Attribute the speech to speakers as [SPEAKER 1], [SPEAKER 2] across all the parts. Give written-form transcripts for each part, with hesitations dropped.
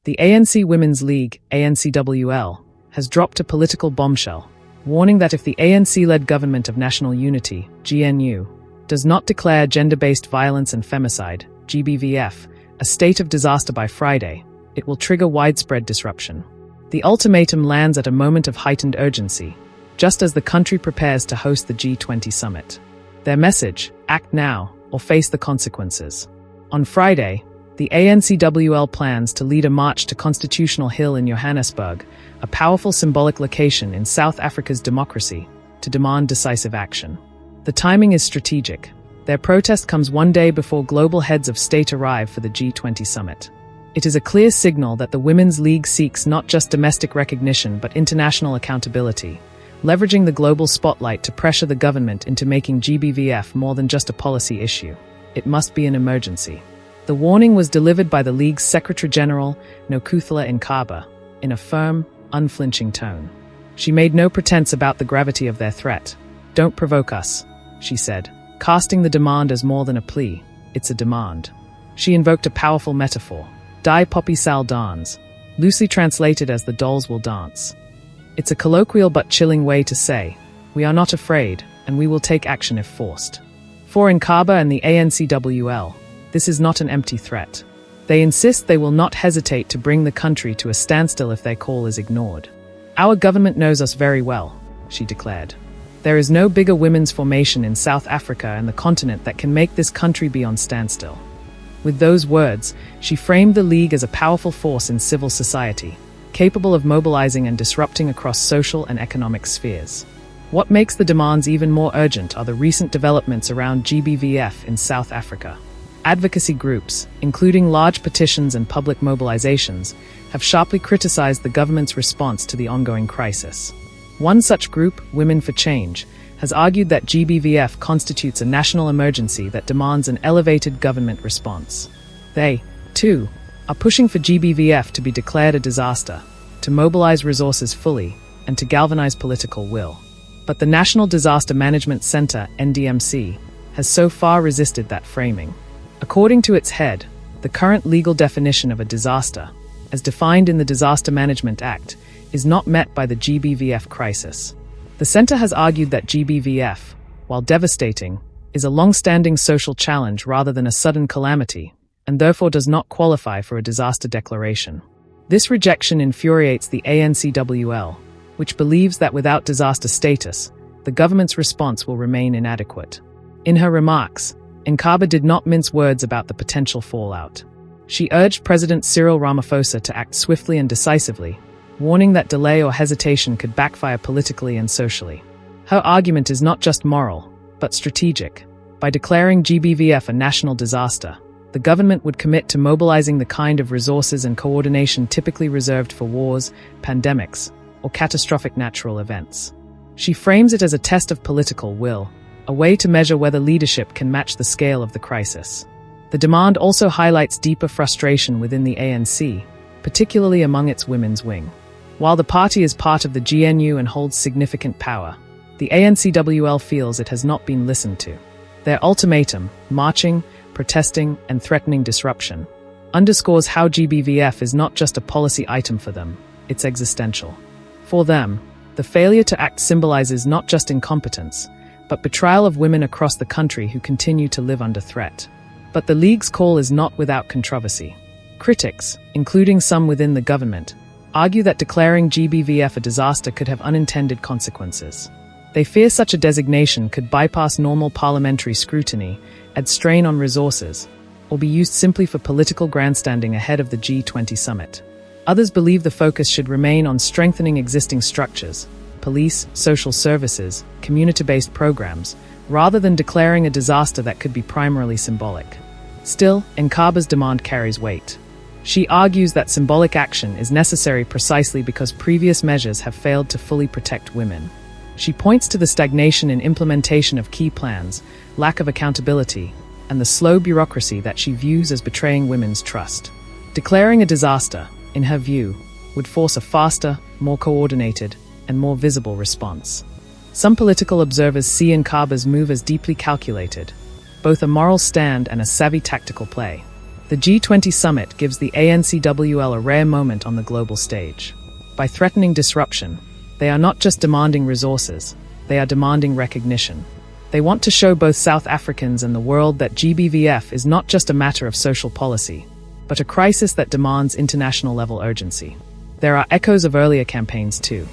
[SPEAKER 1] The ANC Women's League, ANCWL, has dropped a political bombshell, warning that if the ANC-led Government of National Unity, GNU, does not declare gender-based violence and femicide, GBVF, a state of disaster by Friday, it will trigger widespread disruption. The ultimatum lands at a moment of heightened urgency, just as the country prepares to host the G20 summit. Their message: act now or face the consequences. On Friday, the ANCWL plans to lead a march to Constitutional Hill in Johannesburg, a powerful symbolic location in South Africa's democracy, to demand decisive action. The timing is strategic. Their protest comes one day before global heads of state arrive for the G20 summit. It is a clear signal that the Women's League seeks not just domestic recognition but international accountability, leveraging the global spotlight to pressure the government into making GBVF more than just a policy issue. It must be an emergency. The warning was delivered by the League's Secretary-General, Nokuthula Nkaba, in a firm, unflinching tone. She made no pretense about the gravity of their threat. "Don't provoke us," she said, casting the demand as more than a plea. It's a demand. She invoked a powerful metaphor: Die Poppy sal dance, loosely translated as the dolls will dance. It's a colloquial but chilling way to say, we are not afraid, and we will take action if forced. For Nkaba and the ANCWL, this is not an empty threat. They insist they will not hesitate to bring the country to a standstill if their call is ignored. "Our government knows us very well," she declared. "There is no bigger women's formation in South Africa and the continent that can make this country be on standstill." With those words, she framed the League as a powerful force in civil society, capable of mobilizing and disrupting across social and economic spheres. What makes the demands even more urgent are the recent developments around GBVF in South Africa. Advocacy groups, including large petitions and public mobilizations, have sharply criticized the government's response to the ongoing crisis. One such group, Women for Change, has argued that GBVF constitutes a national emergency that demands an elevated government response. They, too, are pushing for GBVF to be declared a disaster, to mobilize resources fully, and to galvanize political will. But the National Disaster Management Center, NDMC, has so far resisted that framing. According to its head, the current legal definition of a disaster, as defined in the Disaster Management Act, is not met by the GBVF crisis. The center has argued that GBVF, while devastating, is a long-standing social challenge rather than a sudden calamity, and therefore does not qualify for a disaster declaration. This rejection infuriates the ANCWL, which believes that without disaster status, the government's response will remain inadequate. In her remarks, Nkaba did not mince words about the potential fallout. She urged President Cyril Ramaphosa to act swiftly and decisively, warning that delay or hesitation could backfire politically and socially. Her argument is not just moral, but strategic. By declaring GBVF a national disaster, the government would commit to mobilizing the kind of resources and coordination typically reserved for wars, pandemics, or catastrophic natural events. She frames it as a test of political will, a way to measure whether leadership can match the scale of the crisis. The demand also highlights deeper frustration within the ANC, particularly among its women's wing. While the party is part of the GNU and holds significant power, the ANCWL feels it has not been listened to. Their ultimatum, marching, protesting, and threatening disruption, underscores how GBVF is not just a policy item for them, it's existential. For them, the failure to act symbolizes not just incompetence, but betrayal of women across the country who continue to live under threat. But the League's call is not without controversy. Critics, including some within the government, argue that declaring GBVF a disaster could have unintended consequences. They fear such a designation could bypass normal parliamentary scrutiny, add strain on resources, or be used simply for political grandstanding ahead of the G20 summit. Others believe the focus should remain on strengthening existing structures, police, social services, community-based programs, rather than declaring a disaster that could be primarily symbolic. Still, Nkaba's demand carries weight. She argues that symbolic action is necessary precisely because previous measures have failed to fully protect women. She points to the stagnation in implementation of key plans, lack of accountability, and the slow bureaucracy that she views as betraying women's trust. Declaring a disaster, in her view, would force a faster, more coordinated, and more visible response. Some political observers see Nkaba's move as deeply calculated, both a moral stand and a savvy tactical play. The G20 summit gives the ANCWL a rare moment on the global stage. By threatening disruption, they are not just demanding resources, they are demanding recognition. They want to show both South Africans and the world that GBVF is not just a matter of social policy, but a crisis that demands international-level urgency. There are echoes of earlier campaigns too.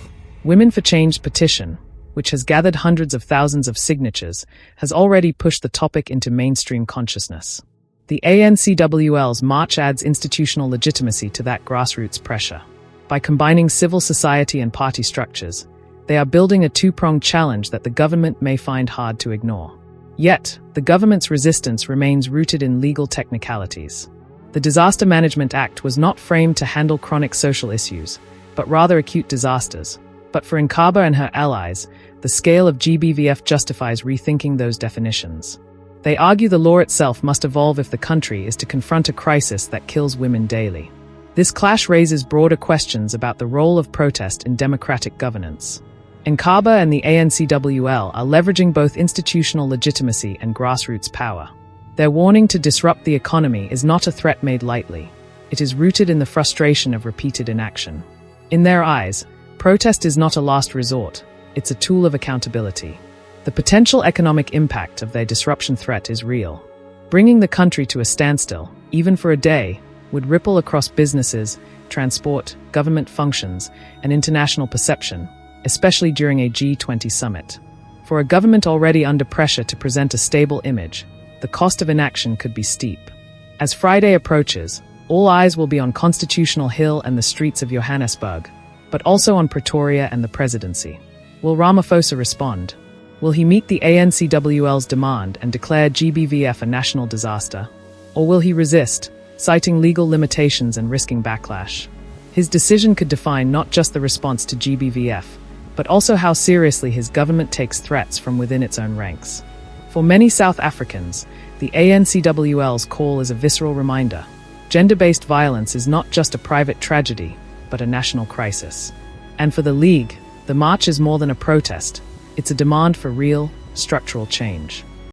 [SPEAKER 1] Women for Change petition, which has gathered hundreds of thousands of signatures, has already pushed the topic into mainstream consciousness. The ANCWL's march adds institutional legitimacy to that grassroots pressure. By combining civil society and party structures, they are building a two-pronged challenge that the government may find hard to ignore. Yet, the government's resistance remains rooted in legal technicalities. The Disaster Management Act was not framed to handle chronic social issues, but rather acute disasters. But for Nkaba and her allies, the scale of GBVF justifies rethinking those definitions. They argue the law itself must evolve if the country is to confront a crisis that kills women daily. This clash raises broader questions about the role of protest in democratic governance. Nkaba and the ANCWL are leveraging both institutional legitimacy and grassroots power. Their warning to disrupt the economy is not a threat made lightly. It is rooted in the frustration of repeated inaction. In their eyes, protest is not a last resort, it's a tool of accountability. The potential economic impact of their disruption threat is real. Bringing the country to a standstill, even for a day, would ripple across businesses, transport, government functions, and international perception, especially during a G20 summit. For a government already under pressure to present a stable image, the cost of inaction could be steep. As Friday approaches, all eyes will be on Constitutional Hill and the streets of Johannesburg, but also on Pretoria and the presidency. Will Ramaphosa respond? Will he meet the ANCWL's demand and declare GBVF a national disaster? Or will he resist, citing legal limitations and risking backlash? His decision could define not just the response to GBVF, but also how seriously his government takes threats from within its own ranks. For many South Africans, the ANCWL's call is a visceral reminder. Gender-based violence is not just a private tragedy, but a national crisis. And for the League, the march is more than a protest. It's a demand for real, structural change.